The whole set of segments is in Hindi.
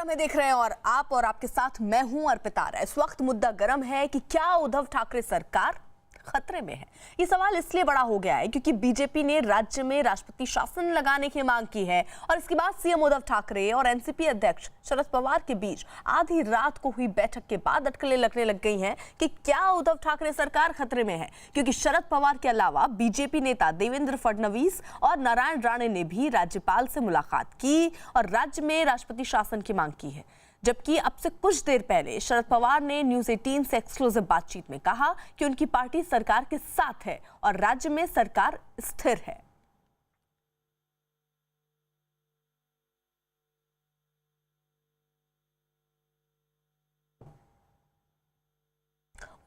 में देख रहे हैं और आपके साथ मैं हूं अर्पिता। इस वक्त मुद्दा गर्म है कि क्या उद्धव ठाकरे सरकार खतरे में है। ये सवाल इसलिए बड़ा हो गया है क्योंकि बीजेपी ने राज्य में राष्ट्रपति शासन लगाने की मांग की है और इसके बाद सीएम उद्धव ठाकरे और एनसीपी अध्यक्ष शरद पवार के बीच आधी रात को हुई बैठक के बाद अटकलें लगने लग गई हैं कि क्या उद्धव ठाकरे सरकार खतरे में है, क्योंकि शरद पवार के अलावा बीजेपी नेता देवेंद्र फडणवीस और नारायण राणे ने भी राज्यपाल से मुलाकात की और राज्य में राष्ट्रपति शासन की मांग की है। जबकि अब से कुछ देर पहले शरद पवार ने न्यूज़ 18 से एक्सक्लूसिव बातचीत में कहा कि उनकी पार्टी सरकार के साथ है और राज्य में सरकार स्थिर है।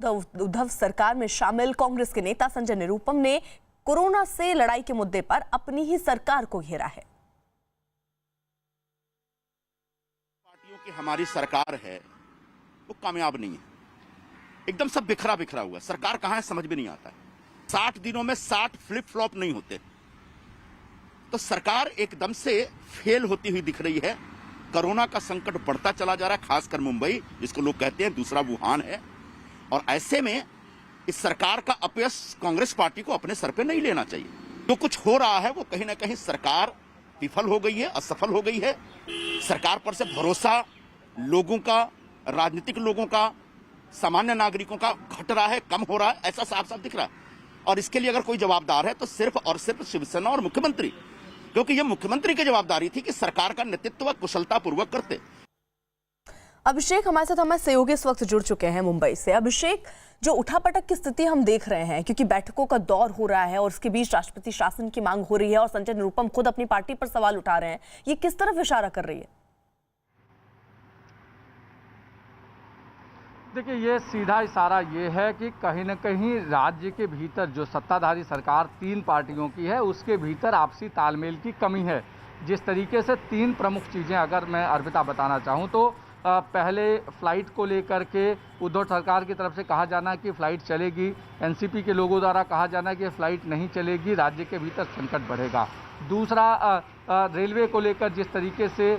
उद्धव सरकार में शामिल कांग्रेस के नेता संजय निरुपम ने कोरोना से लड़ाई के मुद्दे पर अपनी ही सरकार को घेरा है। कि हमारी सरकार है वो कामयाब नहीं है, एकदम सब बिखरा बिखरा हुआ। सरकार कहां है समझ भी नहीं आता है। 60 दिनों में 60 फ्लिप फ्लॉप नहीं होते, तो सरकार एकदम से फेल होती हुई दिख रही है। कोरोना का संकट बढ़ता चला जा रहा है, खासकर मुंबई जिसको लोग कहते हैं दूसरा वुहान है, और ऐसे में इस सरकार का अपयश कांग्रेस पार्टी को अपने सर पे नहीं लेना चाहिए। जो कुछ हो रहा है वो कहीं ना कहीं सरकार विफल हो गई है, असफल हो गई है। सरकार पर से भरोसा लोगों का, राजनीतिक लोगों का, सामान्य नागरिकों का घट रहा है, कम हो रहा है, ऐसा साफ साफ दिख रहा है। और इसके लिए अगर कोई जवाबदार है तो सिर्फ और सिर्फ शिवसेना और मुख्यमंत्री, क्योंकि यह मुख्यमंत्री की जवाबदारी थी कि सरकार का नेतृत्व कुशलता पूर्वक करते। अभिषेक हमारे साथ हमारे सहयोगी इस वक्त जुड़ चुके हैं मुंबई से। अभिषेक, जो उठापटक की स्थिति हम देख रहे हैं क्योंकि बैठकों का दौर हो रहा है और उसके बीच राष्ट्रपति शासन की मांग हो रही है और संजय निरुपम खुद अपनी पार्टी पर सवाल उठा रहे हैं, ये किस तरफ इशारा कर रही है? देखिए, ये सीधा इशारा ये है कि कहीं न कहीं राज्य के भीतर जो सत्ताधारी सरकार 3 पार्टियों की है उसके भीतर आपसी तालमेल की कमी है। जिस तरीके से 3 प्रमुख चीज़ें अगर मैं अर्पिता बताना चाहूँ तो पहले फ्लाइट को लेकर के उद्धव सरकार की तरफ से कहा जाना कि फ़्लाइट चलेगी, एनसीपी के लोगों द्वारा कहा जाना कि फ़्लाइट नहीं चलेगी, राज्य के भीतर संकट बढ़ेगा। दूसरा, रेलवे को लेकर जिस तरीके से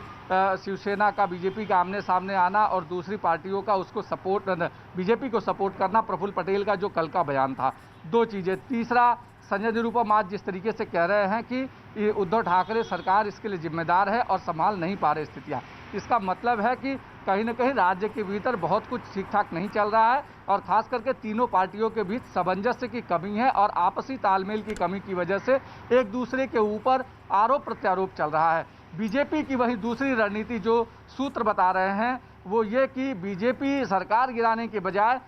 शिवसेना का बीजेपी का आमने सामने आना और दूसरी पार्टियों का उसको सपोर्ट, बीजेपी को सपोर्ट करना, प्रफुल्ल पटेल का जो कल का बयान था, 2 चीज़ें। तीसरा, संजय निरुपम आज जिस तरीके से कह रहे हैं कि उद्धव ठाकरे सरकार इसके लिए जिम्मेदार है और संभाल नहीं पा रहे स्थितियाँ, इसका मतलब है कि कहीं न कहीं राज्य के भीतर बहुत कुछ ठीक ठाक नहीं चल रहा है और खास करके तीनों पार्टियों के बीच सामंजस्य की कमी है और आपसी तालमेल की कमी की वजह से एक दूसरे के ऊपर आरोप प्रत्यारोप चल रहा है। बीजेपी की वही दूसरी रणनीति जो सूत्र बता रहे हैं वो ये कि बीजेपी सरकार गिराने के बजाय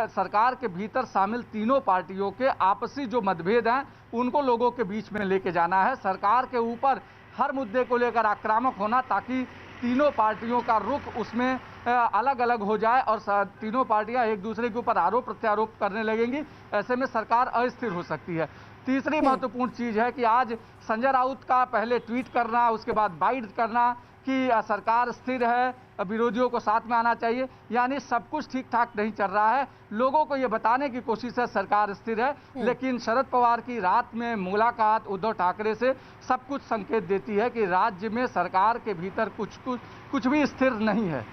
सरकार के भीतर शामिल तीनों पार्टियों के आपसी जो मतभेद हैं उनको लोगों के बीच में लेके जाना है, सरकार के ऊपर हर मुद्दे को लेकर आक्रामक होना ताकि तीनों पार्टियों का रुख उसमें अलग अलग हो जाए और तीनों पार्टियां एक दूसरे के ऊपर आरोप प्रत्यारोप करने लगेंगी। ऐसे में सरकार अस्थिर हो सकती है। तीसरी महत्वपूर्ण चीज़ है कि आज संजय राउत का पहले ट्वीट करना, उसके बाद बाइट करना कि सरकार स्थिर है, विरोधियों को साथ में आना चाहिए, यानी सब कुछ ठीक ठाक नहीं चल रहा है। लोगों को ये बताने की कोशिश है सरकार स्थिर है, लेकिन शरद पवार की रात में मुलाकात उद्धव ठाकरे से सब कुछ संकेत देती है कि राज्य में सरकार के भीतर कुछ भी स्थिर नहीं है।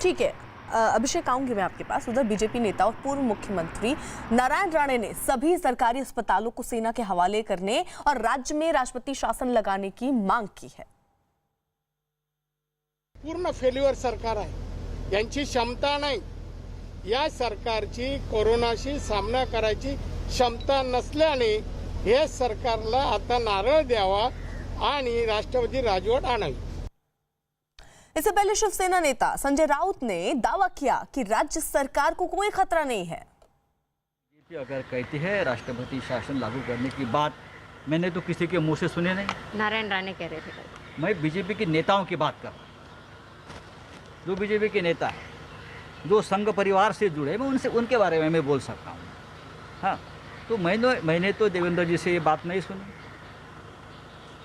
ठीक है अभिषेक, आऊंगी मैं आपके पास। उधर बीजेपी नेता और पूर्व मुख्यमंत्री नारायण राणे ने सभी सरकारी अस्पतालों को सेना के हवाले करने और राज्य में राष्ट्रपति शासन लगाने की मांग की है। पूर्ण फेल्युअर सरकार आहे, यांची क्षमता नाही। या सरकारची कोरोनाशी सामना करायची क्षमता नसल्याने हे सरकारला आता नारळ द्यावा आणि राष्ट्रपती राजवट आणावी। इससे पहले शिवसेना नेता संजय राउत ने दावा किया कि राज्य सरकार को कोई खतरा नहीं है। बीजेपी अगर कहती है राष्ट्रपति शासन लागू करने की बात, मैंने तो किसी के मुंह से सुने नहीं। नारायण राणे कह रहे थे। मैं बीजेपी के नेताओं की बात कर रहा हूँ, जो बीजेपी के नेता है, जो संघ परिवार से जुड़े, मैं उनसे उनके बारे में मैं बोल सकता हूँ। हाँ, तो मैंने तो देवेंद्र जी से ये बात नहीं सुनी,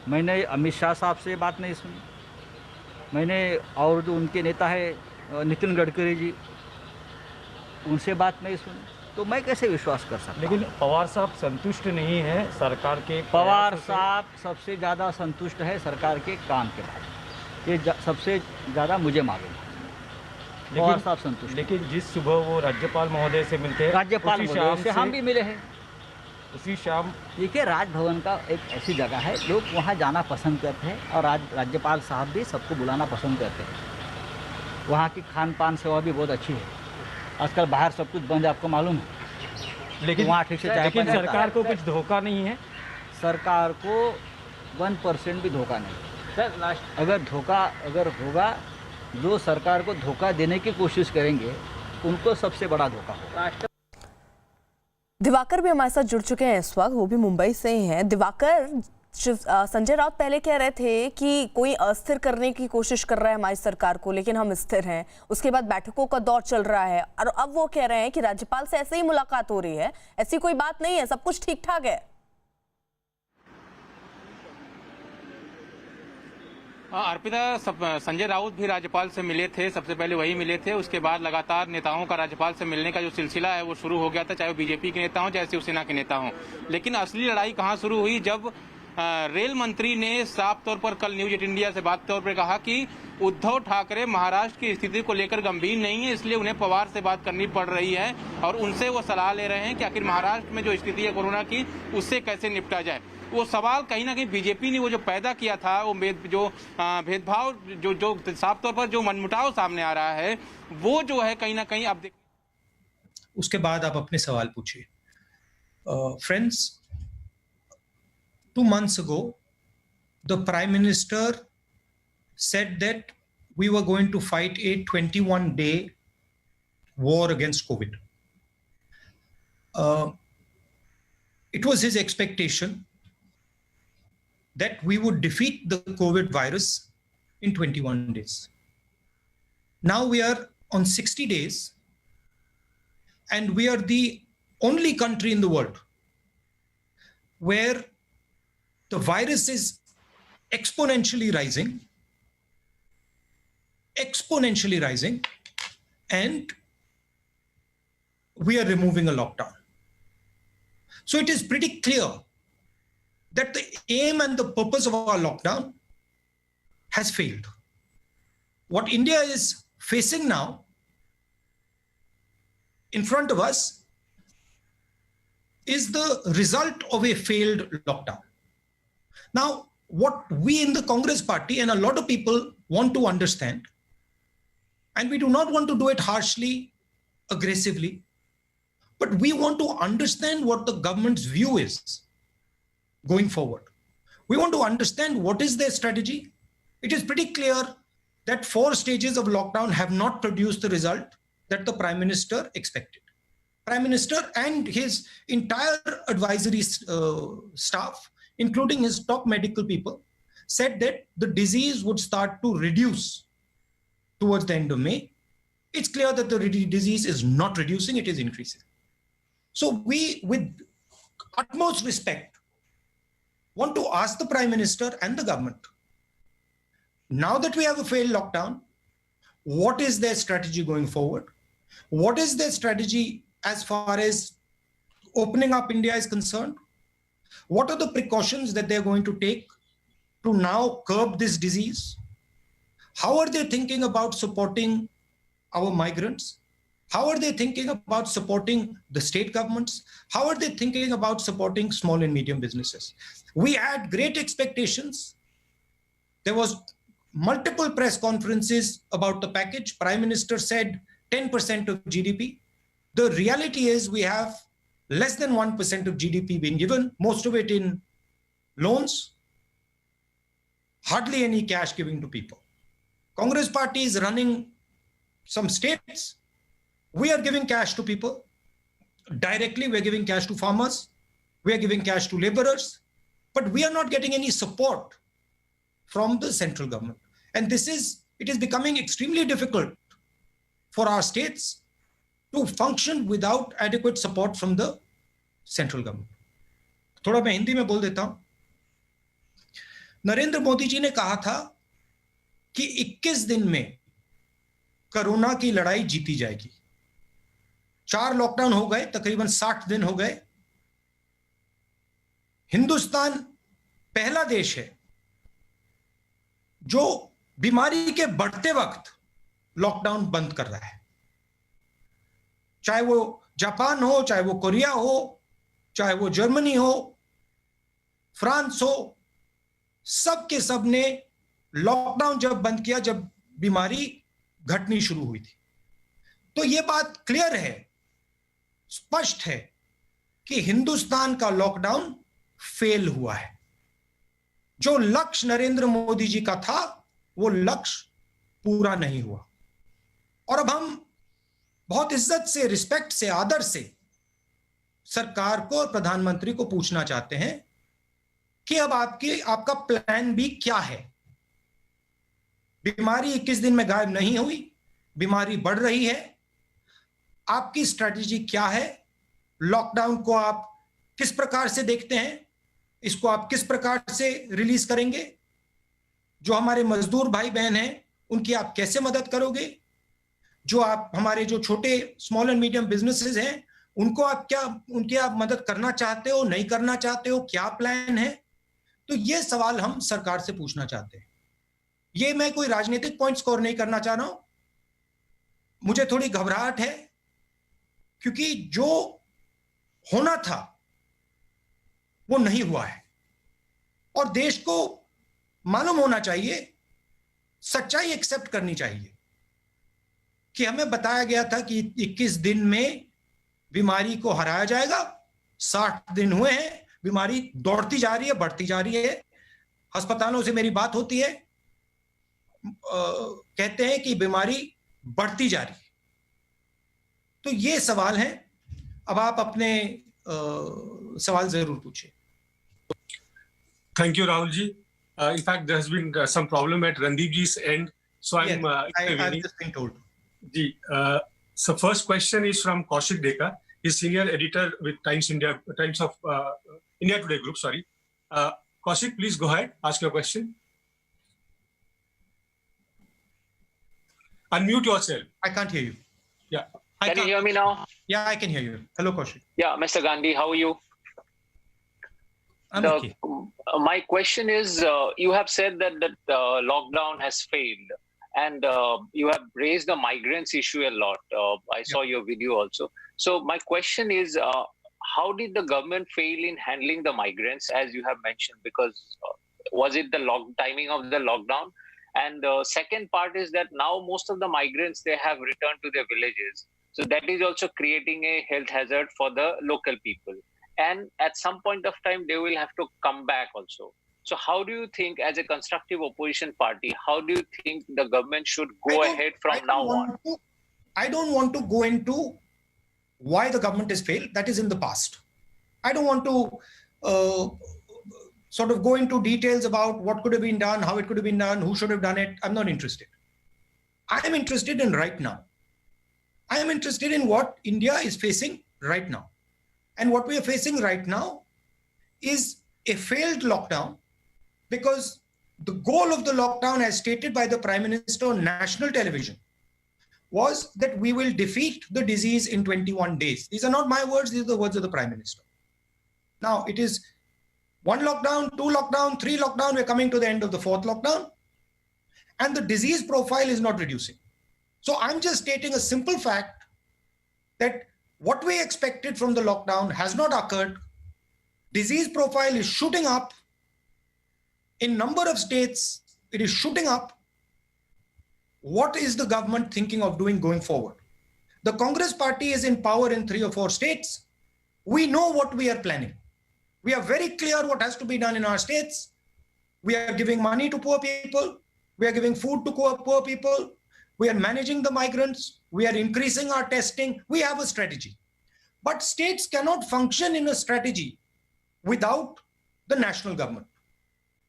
मैंने अमित शाह साहब से बात नहीं सुनी, मैंने और जो उनके नेता है नितिन गडकरी जी, उनसे बात नहीं सुनी, तो मैं कैसे विश्वास कर सकता। लेकिन पवार साहब संतुष्ट नहीं है सरकार के। पवार साहब सबसे ज़्यादा संतुष्ट है सरकार के काम के बारे में। ये सबसे ज़्यादा मुझे मालूम है। पवार साहब संतुष्ट हैं। लेकिन जिस सुबह वो राज्यपाल महोदय से मिलते हैं, राज्यपाल उसी महोदय से शाम हम भी मिले हैं। उसी शाम देखिए, राजभवन का एक ऐसी जगह है, लोग वहाँ जाना पसंद करते हैं और राज्यपाल साहब भी सबको बुलाना पसंद करते हैं। वहाँ की खान पान सेवा भी बहुत अच्छी है। आजकल बाहर सब कुछ बंद है, आपको मालूम है। लेकिन वहाँ ठीक से चाय लेकिन पानी होता है। सरकार को कुछ धोखा नहीं है। सरकार को 1% भी धोखा नहीं। अगर होगा, जो सरकार को धोखा देने की कोशिश करेंगे उनको सबसे बड़ा धोखा होगा। दिवाकर भी हमारे साथ जुड़ चुके हैं इस वक्त, वो भी मुंबई से ही हैं। दिवाकर, संजय राउत पहले कह रहे थे कि कोई अस्थिर करने की कोशिश कर रहा है हमारी सरकार को, लेकिन हम स्थिर हैं। उसके बाद बैठकों का दौर चल रहा है और अब वो कह रहे हैं कि राज्यपाल से ऐसे ही मुलाकात हो रही है, ऐसी कोई बात नहीं है, सब कुछ ठीक ठाक है। अर्पिता, संजय राउत भी राज्यपाल से मिले थे, सबसे पहले वही मिले थे। उसके बाद लगातार नेताओं का राज्यपाल से मिलने का जो सिलसिला है वो शुरू हो गया था, चाहे वो बीजेपी के नेता हों चाहे शिवसेना के नेता हों। लेकिन असली लड़ाई कहां शुरू हुई, जब रेल मंत्री ने साफ तौर पर कल न्यूज 8 इंडिया से बात तौर पर कहा कि उद्धव ठाकरे महाराष्ट्र की स्थिति को लेकर गंभीर नहीं है, इसलिए उन्हें पवार से बात करनी पड़ रही है और उनसे वो सलाह ले रहे हैं कि आखिर महाराष्ट्र में जो स्थिति है कोरोना की, उससे कैसे निपटा जाए। वो सवाल कहीं ना कहीं बीजेपी ने वो जो पैदा किया था, वो जो भेदभाव जो साफ तौर पर जो मनमुटाव सामने आ रहा है, वो जो है कहीं ना कहीं आप देख। उसके बाद आप अपने सवाल पूछिए। Friends, 2 months ago, the Prime Minister said that we were going to fight a 21-day war against COVID. It was his expectation that we would defeat the COVID virus in 21 days. Now we are on 60 days, and we are the only country in the world where the virus is exponentially rising, and we are removing a lockdown. So it is pretty clear that the aim and the purpose of our lockdown has failed. What India is facing now in front of us is the result of a failed lockdown. Now, what we in the Congress party and a lot of people want to understand, and we do not want to do it harshly, aggressively, but we want to understand what the government's view is going forward. We want to understand what is their strategy. It is pretty clear that 4 stages of lockdown have not produced the result that the Prime Minister expected. Prime Minister and his entire advisory staff, including his top medical people, said that the disease would start to reduce towards the end of May. It's clear that the disease is not reducing, it is increasing. So we, with utmost respect, want to ask the Prime Minister and the government, now that we have a failed lockdown, what is their strategy going forward? What is their strategy as far as opening up India is concerned? What are the precautions that they're going to take to now curb this disease? How are they thinking about supporting our migrants? How are they thinking about supporting the state governments? How are they thinking about supporting small and medium businesses? We had great expectations. There was multiple press conferences about the package. Prime Minister said 10% of GDP. The reality is we have less than 1% of GDP being given, most of it in loans, hardly any cash giving to people. Congress party is running some states. We are giving cash to people. Directly, we're giving cash to farmers. We are giving cash to laborers. But we are not getting any support from the central government. And it is becoming extremely difficult for our states to function without adequate support from the central government. थोड़ा मैं हिंदी में बोल देता हूं। नरेंद्र मोदी जी ने कहा था कि 21 दिन में कोरोना की लड़ाई जीती जाएगी। 4 लॉकडाउन हो गए, तकरीबन 60 दिन हो गए। हिंदुस्तान पहला देश है जो बीमारी के बढ़ते वक्त लॉकडाउन बंद कर रहा है, चाहे वो जापान हो, चाहे वो कोरिया हो, चाहे वो जर्मनी हो, फ्रांस हो, सब के सब ने लॉकडाउन जब बंद किया, जब बीमारी घटनी शुरू हुई थी। तो यह बात क्लियर है, स्पष्ट है कि हिंदुस्तान का लॉकडाउन फेल हुआ है। जो लक्ष्य नरेंद्र मोदी जी का था वो लक्ष्य पूरा नहीं हुआ। और अब हम बहुत इज्जत से, रिस्पेक्ट से, आदर से सरकार को और प्रधानमंत्री को पूछना चाहते हैं कि अब आपका प्लान बी क्या है। बीमारी 21 दिन में गायब नहीं हुई, बीमारी बढ़ रही है। आपकी स्ट्रेटजी क्या है? लॉकडाउन को आप किस प्रकार से देखते हैं? इसको आप किस प्रकार से रिलीज करेंगे? जो हमारे मजदूर भाई बहन हैं उनकी आप कैसे मदद करोगे? जो आप हमारे जो छोटे स्मॉल एंड मीडियम बिजनेसेस हैं उनको उनकी आप मदद करना चाहते हो, नहीं करना चाहते हो? क्या प्लान है? तो ये सवाल हम सरकार से पूछना चाहते हैं। ये मैं कोई राजनीतिक पॉइंट स्कोर नहीं करना चाह रहा हूं। मुझे थोड़ी घबराहट है क्योंकि जो होना था वो नहीं हुआ है और देश को मालूम होना चाहिए, सच्चाई एक्सेप्ट करनी चाहिए कि हमें बताया गया था कि 21 दिन में बीमारी को हराया जाएगा। 60 दिन हुए हैं, बीमारी दौड़ती जा रही है, बढ़ती जा रही है। अस्पतालों से मेरी बात होती है, कहते हैं कि बीमारी बढ़ती जा रही है। तो ये सवाल हैं। अब आप अपने सवाल जरूर पूछिए। Thank you, Rahul ji. In fact, there has been some problem at Randeep ji's end, so I'm I've just been told. Ji, so first question is from Kaushik Deka. He's senior editor with Times of India Today Group. Sorry, Kaushik, please go ahead. Ask your question. Unmute yourself. I can't hear you. Yeah. Can you hear me now? Yeah, I can hear you. Hello, Kaushik. Yeah, Mr. Gandhi, how are you? I'm okay. My question is, you have said that lockdown has failed, and you have raised the migrants issue a lot. I saw your video also. So my question is, how did the government fail in handling the migrants, as you have mentioned? Because was it the timing of the lockdown? And the second part is that now most of the migrants, they have returned to their villages. So that is also creating a health hazard for the local people. And at some point of time, they will have to come back also. So how do you think, as a constructive opposition party, how do you think the government should go ahead from now on? I don't want to go into why the government has failed. That is in the past. I don't want to sort of go into details about what could have been done, how it could have been done, who should have done it. I'm not interested. I am interested in right now. I am interested in what India is facing right now. And what we are facing right now is a failed lockdown, because the goal of the lockdown, as stated by the Prime Minister on national television, was that we will defeat the disease in 21 days. These are not my words, these are the words of the Prime Minister. Now, it is 1 lockdown, 2 lockdown, 3 lockdown, we're coming to the end of the 4th lockdown, and the disease profile is not reducing. So I'm just stating a simple fact that what we expected from the lockdown has not occurred. Disease profile is shooting up. In number of states, it is shooting up. What is the government thinking of doing going forward? The Congress party is in power in 3 or 4 states. We know what we are planning. We are very clear what has to be done in our states. We are giving money to poor people. We are giving food to poor people. We are managing the migrants. We are increasing our testing. We have a strategy. But states cannot function in a strategy without the national government.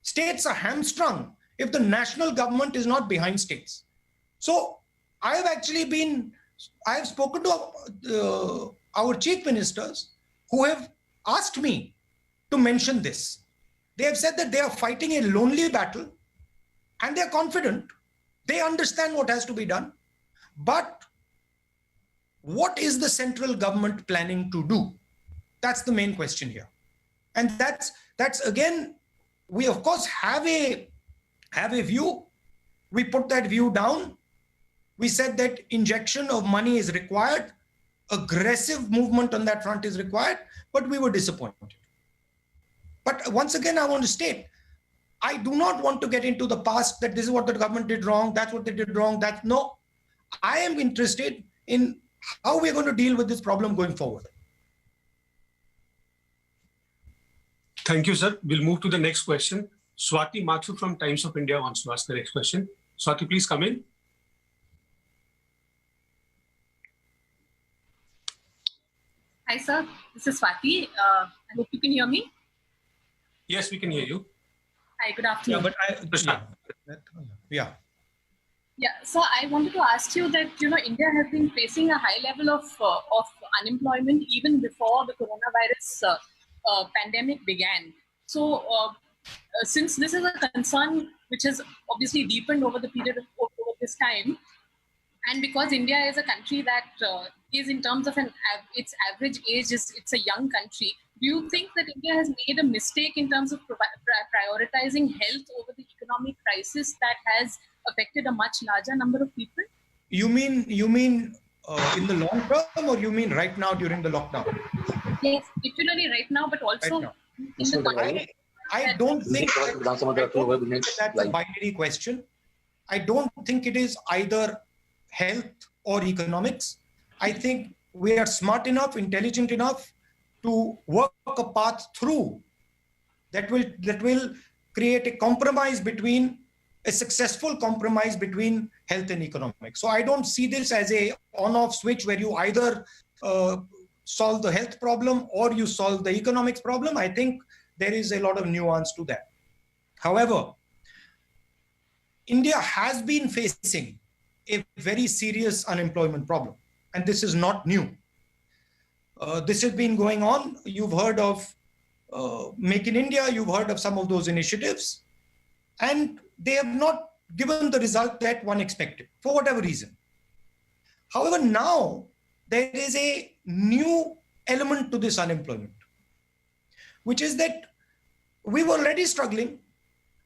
States are hamstrung if the national government is not behind states. So I have spoken to our chief ministers who have asked me to mention this. They have said that they are fighting a lonely battle and they are confident. They understand what has to be done. But what is the central government planning to do? That's the main question here. And that's again, we of course have a view We put that view down. We said that injection of money is required, aggressive movement on that front is required, but we were disappointed. But once again, I want to state, I do not want to get into the past that this is what the government did wrong, that's what they did wrong, no. I am interested in how we're going to deal with this problem going forward. Thank you, sir. We'll move to the next question. Swati Mathur from Times of India wants to ask the next question. Swati, please come in. Hi, sir. This is Swati. I hope you can hear me. Yes, we can hear you. Hi, good afternoon. Yeah, so I wanted to ask you that, India has been facing a high level of unemployment even before the coronavirus pandemic began. So since this is a concern which has obviously deepened over the period of over this time, and because India is a country that is in terms of its average age, it's a young country, do you think that India has made a mistake in terms of prioritizing health over the economic crisis that has affected a much larger number of people? You mean in the long term, or you mean right now during the lockdown? Yes, particularly right now, but also right in the context. I don't think that's a binary question. I don't think it is either health or economics. I think we are smart enough, intelligent enough to work a path through that will create a successful compromise between health and economics. So I don't see this as a on-off switch where you either solve the health problem or you solve the economics problem. I think there is a lot of nuance to that. However, India has been facing a very serious unemployment problem, and this is not new. This has been going on. You've heard of Make in India, you've heard of some of those initiatives, and they have not given the result that one expected for whatever reason. However, now there is a new element to this unemployment, which is that we were already struggling,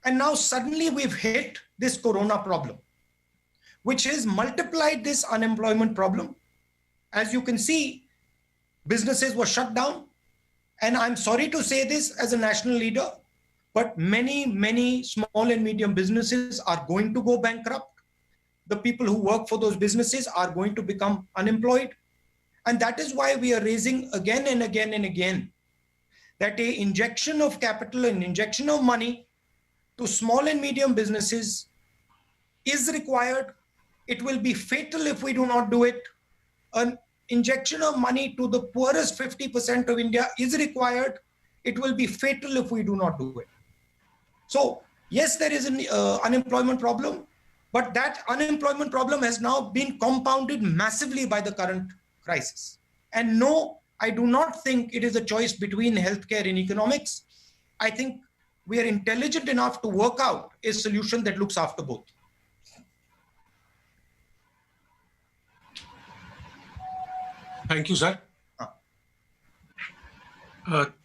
and now suddenly we've hit this corona problem, which has multiplied this unemployment problem. As you can see, businesses were shut down. And I'm sorry to say this as a national leader, but many small and medium businesses are going to go bankrupt. The people who work for those businesses are going to become unemployed. And that is why we are raising again and again and again that an injection of capital and injection of money to small and medium businesses is required. It will be fatal if we do not do it. An injection of money to the poorest 50% of India is required. It will be fatal if we do not do it. So yes, there is an unemployment problem, but that unemployment problem has now been compounded massively by the current crisis. And no, I do not think it is a choice between healthcare and economics. I think we are intelligent enough to work out a solution that looks after both. Thank you, sir.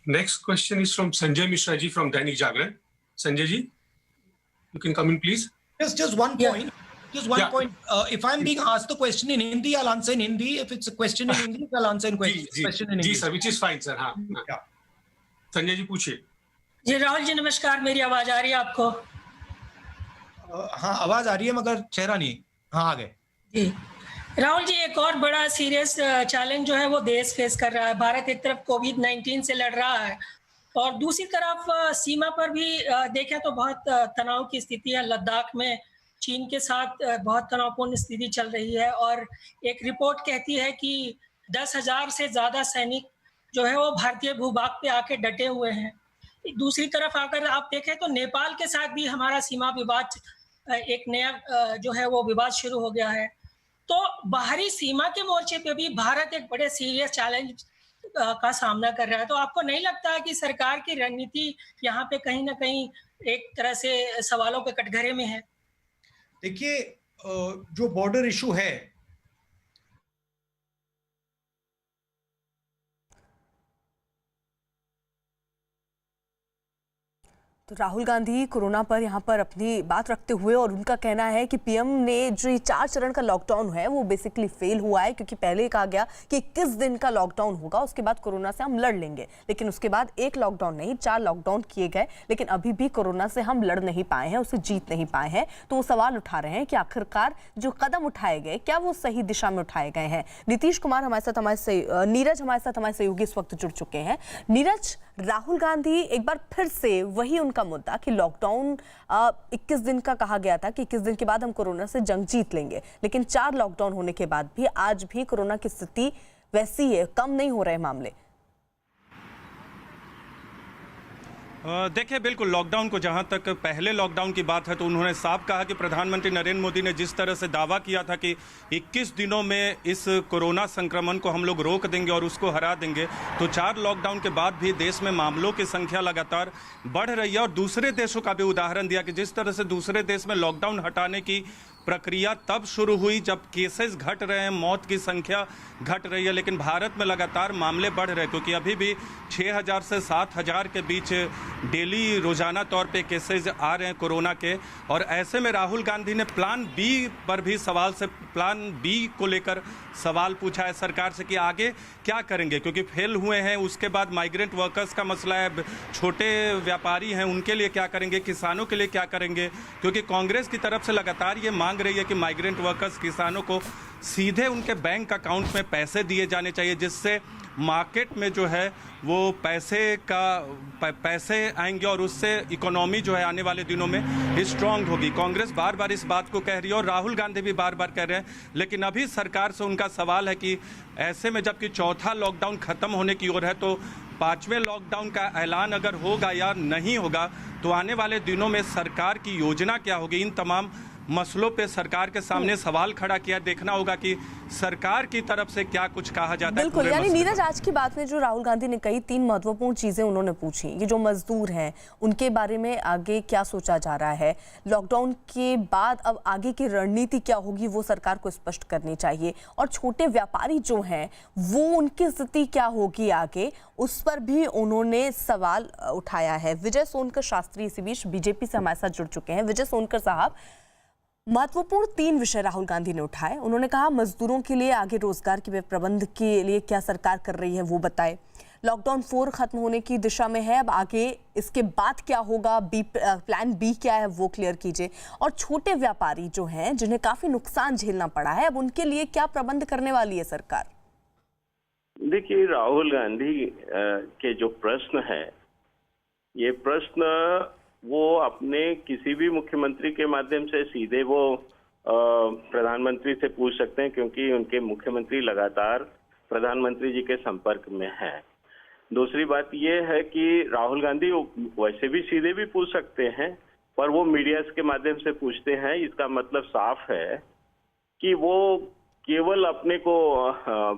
Next question is from Sanjay Mishra ji from Dainik Jagran. Sanjay ji, you can come in, please. Just one point. Just one point. If I'm being asked the question in Hindi, I'll answer in Hindi. If it's a question in English, I'll answer in question in English. Ji sir, which is fine, sir. हाँ. संजय जी पूछिए. जी राहुल जी नमस्कार, मेरी आवाज आ रही है आपको? हाँ आवाज आ रही है मगर चेहरा नहीं. हाँ आ गए. जी राहुल जी, एक और बड़ा सीरियस चैलेंज जो है वो देश फेस कर रहा है. भारत एक तरफ कोविड-19 से लड़ रहा है और दूसरी तरफ सीमा पर भी देखें तो बहुत तनाव की स्थिति है. लद्दाख में चीन के साथ बहुत तनावपूर्ण स्थिति चल रही है और एक रिपोर्ट कहती है कि 10,000 से ज़्यादा सैनिक जो है वो भारतीय भूभाग पे आके डटे हुए हैं. दूसरी तरफ अगर आप देखें तो नेपाल के साथ भी हमारा सीमा विवाद, एक नया जो है वो विवाद शुरू हो गया है. तो बाहरी सीमा के मोर्चे पे भी भारत एक बड़े सीरियस चैलेंज का सामना कर रहा है. तो आपको नहीं लगता है कि सरकार की रणनीति यहाँ पे कहीं ना कहीं एक तरह से सवालों के कटघरे में है? देखिए, जो बॉर्डर इशू है, तो राहुल गांधी कोरोना पर यहाँ पर अपनी बात रखते हुए, और उनका कहना है कि पीएम ने जो ये 4 चरण का लॉकडाउन है वो बेसिकली फेल हुआ है, क्योंकि पहले कहा गया कि 21 दिन का लॉकडाउन होगा, उसके बाद कोरोना से हम लड़ लेंगे, लेकिन उसके बाद एक लॉकडाउन नहीं 4 लॉकडाउन किए गए, लेकिन अभी भी कोरोना से हम लड़ नहीं पाए हैं, उसे जीत नहीं पाए हैं। तो वो सवाल उठा रहे हैं कि आखिरकार जो कदम उठाए गए क्या वो सही दिशा में उठाए गए हैं। नीतीश कुमार हमारे साथ, नीरज हमारे साथ, हमारे सहयोगी इस वक्त जुड़ चुके हैं। नीरज, राहुल गांधी एक बार फिर से वही उनका मुद्दा कि लॉकडाउन 21 दिन का कहा गया था कि 21 दिन के बाद हम कोरोना से जंग जीत लेंगे, लेकिन 4 लॉकडाउन होने के बाद भी आज भी कोरोना की स्थिति वैसी है, कम नहीं हो रहे मामले। देखिए, बिल्कुल लॉकडाउन को जहां तक पहले लॉकडाउन की बात है तो उन्होंने साफ कहा कि प्रधानमंत्री नरेंद्र मोदी ने जिस तरह से दावा किया था कि 21 दिनों में इस कोरोना संक्रमण को हम लोग रोक देंगे और उसको हरा देंगे, तो 4 लॉकडाउन के बाद भी देश में मामलों की संख्या लगातार बढ़ रही है। और दूसरे देशों का भी उदाहरण दिया कि जिस तरह से दूसरे देश में लॉकडाउन हटाने की प्रक्रिया तब शुरू हुई जब केसेस घट रहे हैं, मौत की संख्या घट रही है, लेकिन भारत में लगातार मामले बढ़ रहे हैं, क्योंकि अभी भी 6000 से 7000 के बीच डेली रोजाना तौर पे केसेस आ रहे हैं कोरोना के। और ऐसे में राहुल गांधी ने प्लान बी पर भी प्लान बी को लेकर सवाल पूछा है सरकार से कि आगे क्या करेंगे, क्योंकि फेल हुए हैं। उसके बाद माइग्रेंट वर्कर्स का मसला है, छोटे व्यापारी हैं उनके लिए क्या करेंगे, किसानों के लिए क्या करेंगे, क्योंकि कांग्रेस की तरफ से लगातार ये मांग रही है कि माइग्रेंट वर्कर्स, किसानों को सीधे उनके बैंक अकाउंट में पैसे दिए जाने चाहिए, जिससे मार्केट में जो है वो पैसे आएंगे और उससे इकोनॉमी जो है आने वाले दिनों में स्ट्रांग होगी। कांग्रेस बार बार इस बात को कह रही है और राहुल गांधी भी बार बार कह रहे हैं, लेकिन अभी सरकार से उनका सवाल है कि ऐसे में जबकि चौथा लॉकडाउन खत्म होने की ओर है, तो 5वें लॉकडाउन का ऐलान अगर होगा या नहीं होगा, तो आने वाले दिनों में सरकार की योजना क्या होगी। इन तमाम मसलों पे सरकार के सामने सवाल खड़ा किया, देखना होगा कि सरकार की तरफ से क्या कुछ कहा जाता है। बिल्कुल, यानी नीरज, आज की बात में जो राहुल गांधी ने कही 3 महत्वपूर्ण चीजें उन्होंने पूछी। ये जो मजदूर हैं उनके बारे में आगे क्या सोचा जा रहा है, लॉकडाउन के बाद अब आगे की रणनीति क्या होगी वो सरकार को स्पष्ट करनी चाहिए, और छोटे व्यापारी जो हैं वो उनकी स्थिति क्या होगी आगे, उस पर भी उन्होंने सवाल उठाया है। विजय सोनकर शास्त्री इसी बीच बीजेपी से हमारे साथ जुड़ चुके हैं। विजय सोनकर साहब, महत्वपूर्ण 3 विषय राहुल गांधी ने उठाए। उन्होंने कहा मजदूरों के लिए आगे रोजगार के प्रबंध के लिए क्या सरकार कर रही है वो बताए। लॉकडाउन 4 खत्म होने की दिशा में है, अब आगे इसके बाद क्या होगा, प्लान बी क्या है वो क्लियर कीजिए। और छोटे व्यापारी जो हैं जिन्हें काफी नुकसान झेलना पड़ा है, अब उनके लिए क्या प्रबंध करने वाली है सरकार? देखिए, राहुल गांधी के जो प्रश्न है, ये प्रश्न वो अपने किसी भी मुख्यमंत्री के माध्यम से सीधे वो प्रधानमंत्री से पूछ सकते हैं, क्योंकि उनके मुख्यमंत्री लगातार प्रधानमंत्री जी के संपर्क में है। दूसरी बात ये है कि राहुल गांधी वैसे भी सीधे भी पूछ सकते हैं, पर वो मीडिया के माध्यम से पूछते हैं। इसका मतलब साफ है कि वो केवल अपने को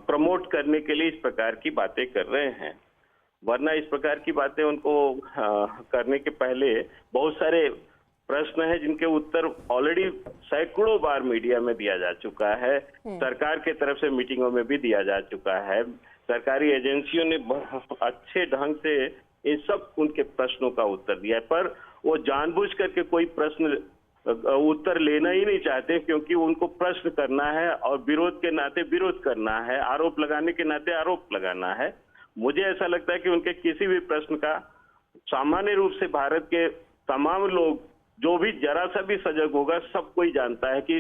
प्रमोट करने के लिए इस प्रकार की बातें कर रहे हैं, वरना इस प्रकार की बातें उनको करने के पहले बहुत सारे प्रश्न हैं जिनके उत्तर ऑलरेडी सैकड़ों बार मीडिया में दिया जा चुका है, सरकार के तरफ से मीटिंगों में भी दिया जा चुका है। सरकारी एजेंसियों ने अच्छे ढंग से इन सब उनके प्रश्नों का उत्तर दिया है, पर वो जानबूझ करके कोई प्रश्न उत्तर लेना ही नहीं चाहते, क्योंकि उनको प्रश्न करना है और विरोध के नाते विरोध करना है, आरोप लगाने के नाते आरोप लगाना है। मुझे ऐसा लगता है कि उनके किसी भी प्रश्न का सामान्य रूप से भारत के तमाम लोग, जो भी जरा सा भी सजग होगा, सब कोई जानता है कि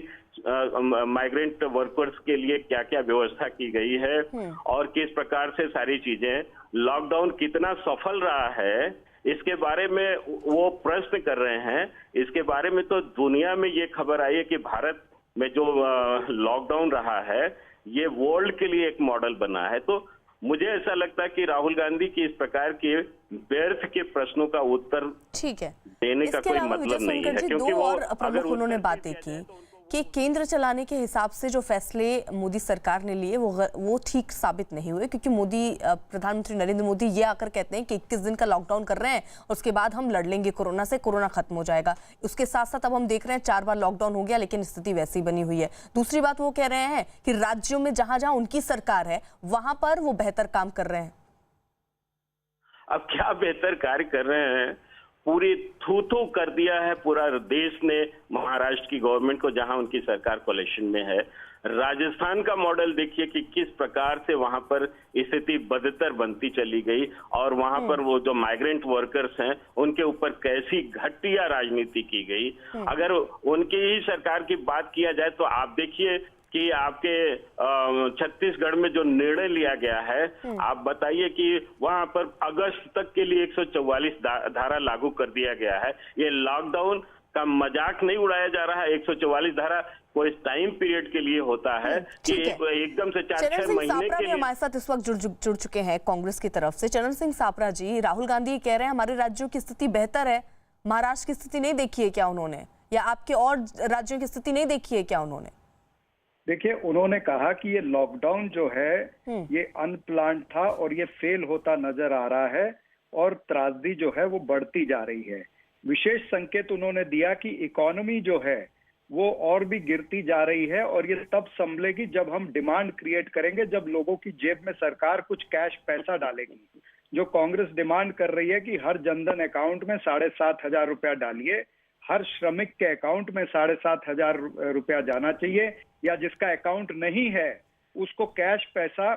माइग्रेंट वर्कर्स के लिए क्या क्या व्यवस्था की गई है और किस प्रकार से सारी चीजें, लॉकडाउन कितना सफल रहा है, इसके बारे में वो प्रश्न कर रहे हैं। इसके बारे में तो दुनिया में ये खबर आई है कि भारत में जो लॉकडाउन रहा है ये वर्ल्ड के लिए एक मॉडल बना है। तो मुझे ऐसा लगता है कि राहुल गांधी की इस प्रकार के व्यर्थ के प्रश्नों का उत्तर ठीक है देने का कोई मतलब नहीं है, क्योंकि वो प्रमुख उन्होंने बातें की कि केंद्र चलाने के हिसाब से जो फैसले मोदी सरकार ने लिए वो ठीक साबित नहीं हुए, क्योंकि प्रधानमंत्री नरेंद्र मोदी ये आकर कहते हैं कि 21 दिन का लॉकडाउन कर रहे हैं और उसके बाद हम लड़ लेंगे कोरोना से, कोरोना खत्म हो जाएगा। उसके साथ साथ अब हम देख रहे हैं 4 बार लॉकडाउन हो गया, लेकिन स्थिति वैसी बनी हुई है। दूसरी बात वो कह रहे हैं कि राज्यों में जहां जहां उनकी सरकार है वहां पर वो बेहतर काम कर रहे हैं। अब क्या बेहतर कार्य कर रहे हैं पूरी थू कर दिया है पूरा देश ने महाराष्ट्र की गवर्नमेंट को, जहां उनकी सरकार कोलिशन में है। राजस्थान का मॉडल देखिए कि किस प्रकार से वहां पर स्थिति बदतर बनती चली गई, और वहां पर वो जो माइग्रेंट वर्कर्स हैं उनके ऊपर कैसी घटिया राजनीति की गई। अगर उनकी ही सरकार की बात किया जाए तो आप देखिए कि आपके छत्तीसगढ़ में जो निर्णय लिया गया है, आप बताइए कि वहां पर अगस्त तक के लिए 144 धारा लागू कर दिया गया है। ये लॉकडाउन का मजाक नहीं उड़ाया जा रहा है। 144 धारा कोई टाइम पीरियड के लिए होता है कि एकदम से 4-6 महीने के लिए। हमारे साथ इस वक्त जुड़ चुके हैं कांग्रेस की तरफ से चरण सिंह सापरा जी। राहुल गांधी कह रहे हैं हमारे राज्यों की स्थिति बेहतर है, महाराष्ट्र की स्थिति नहीं देखी है क्या उन्होंने, या आपके और राज्यों की स्थिति नहीं देखी है क्या उन्होंने? देखिए, उन्होंने कहा कि ये लॉकडाउन जो है ये अनप्लान्ड था और ये फेल होता नजर आ रहा है और त्रासदी जो है वो बढ़ती जा रही है। विशेष संकेत उन्होंने दिया कि इकोनॉमी जो है वो और भी गिरती जा रही है और ये तब संभलेगी जब हम डिमांड क्रिएट करेंगे, जब लोगों की जेब में सरकार कुछ कैश पैसा डालेगी। जो कांग्रेस डिमांड कर रही है कि हर जनधन अकाउंट में 7,500 रुपया डालिए, हर श्रमिक के अकाउंट में 7,500 रुपया जाना चाहिए, या जिसका अकाउंट नहीं है उसको कैश पैसा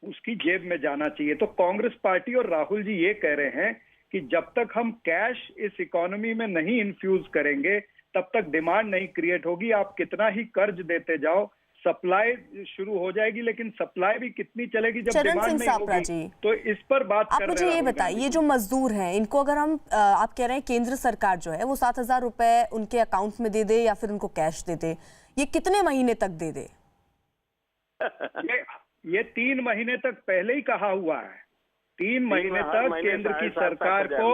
उसकी जेब में जाना चाहिए। तो कांग्रेस पार्टी और राहुल जी ये कह रहे हैं कि जब तक हम कैश इस इकोनॉमी में नहीं इन्फ्यूज करेंगे तब तक डिमांड नहीं क्रिएट होगी। आप कितना ही कर्ज देते जाओ, सप्लाई शुरू हो जाएगी, लेकिन सप्लाई भी कितनी चलेगी जब डिमांड नहीं होगी। तो इस पर बात कर रहे हैं। आप मुझे ये बताइए, ये जो मजदूर हैं इनको अगर हम आप कह रहे हैं केंद्र सरकार जो है वो 7,000 रुपए उनके अकाउंट में दे दे या फिर उनको कैश दे दे, ये कितने महीने तक दे दे? ये 3 महीने तक पहले ही कहा हुआ है। 3 महीने तक केंद्र की सरकार को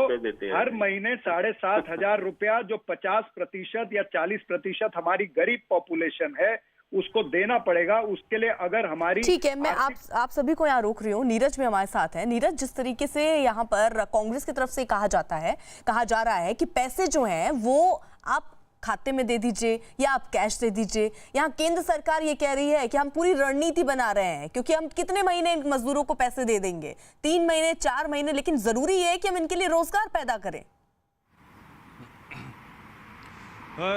हर महीने 7,500 रुपया, जो 50% या 40% हमारी गरीब पॉपुलेशन है उसको देना पड़ेगा। उसके लिए अगर हमारी ठीक है, मैं आप सभी को यहाँ रोक रही हूँ। नीरज भी हमारे साथ है। नीरज, जिस तरीके से यहाँ पर कांग्रेस की तरफ से कहा जा रहा है कि पैसे जो हैं वो आप खाते में दे दीजिए या आप कैश दे दीजिए, यहाँ केंद्र सरकार ये कह रही है कि हम पूरी रणनीति बना रहे हैं, क्योंकि हम कितने महीने इन मजदूरों को पैसे दे देंगे, 3 महीने 4 महीने, लेकिन जरूरी है कि हम इनके लिए रोजगार पैदा करें।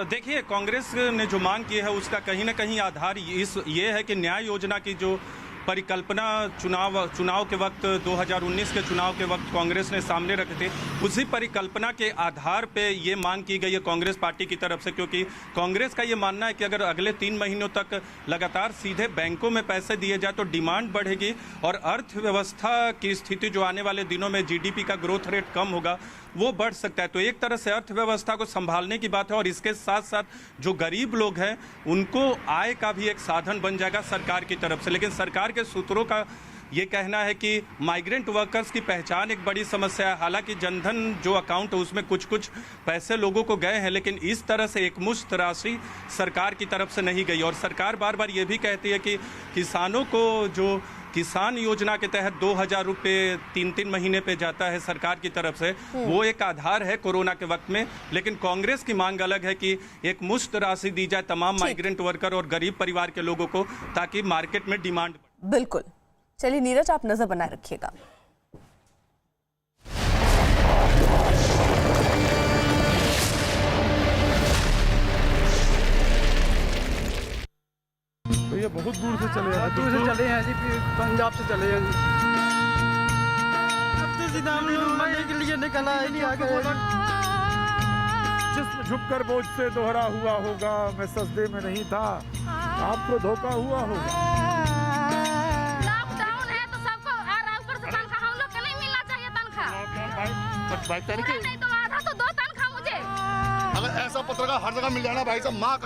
देखिए, कांग्रेस ने जो मांग की है उसका कहीं ना कहीं आधार ये है कि न्याय योजना की जो परिकल्पना चुनाव के वक्त 2019 के चुनाव के वक्त कांग्रेस ने सामने रखे थे, उसी परिकल्पना के आधार पे ये मांग की गई है कांग्रेस पार्टी की तरफ से। क्योंकि कांग्रेस का ये मानना है कि अगर अगले 3 महीनों तक लगातार सीधे बैंकों में पैसे दिए जाए तो डिमांड बढ़ेगी और अर्थव्यवस्था की स्थिति जो आने वाले दिनों में जीडीपी का ग्रोथ रेट कम होगा वो बढ़ सकता है। तो एक तरह से अर्थव्यवस्था को संभालने की बात है और इसके साथ साथ जो गरीब लोग हैं उनको आय का भी एक साधन बन जाएगा सरकार की तरफ से। लेकिन सरकार के सूत्रों का ये कहना है कि माइग्रेंट वर्कर्स की पहचान एक बड़ी समस्या है। हालांकि जनधन जो अकाउंट है उसमें कुछ पैसे लोगों को गए हैं, लेकिन इस तरह से एकमुश्त राशि सरकार की तरफ से नहीं गई। और सरकार बार बार ये भी कहती है कि किसानों को जो किसान योजना के तहत 2,000 रुपये 3-3 महीने पे जाता है सरकार की तरफ से, वो एक आधार है कोरोना के वक्त में। लेकिन कांग्रेस की मांग अलग है कि एक मुश्त राशि दी जाए तमाम माइग्रेंट वर्कर और गरीब परिवार के लोगों को, ताकि मार्केट में डिमांड। बिल्कुल, चलिए नीरज, आप नजर बनाए रखिएगा। भैया बहुत दूर से चले हैं, जी, पंजाब से चले हैं जी। अब तो सीतामढ़ी मरने के लिए निकला है, नहीं आ गए। जिस्म झुककर बोझ से दोहरा हुआ होगा, मैं सजदे में नहीं था, आपको धोखा हुआ होगा। लॉकडाउन है तो सबको ऊपर से तनख्वाह हम लोग को नहीं मिलना चाहिए। तनख्वाह नहीं तो आधा तो 2 तनख्वाह मुझे। अगर ऐसा पत्रकार हर जगह मिल जाना भाई साहब, माँ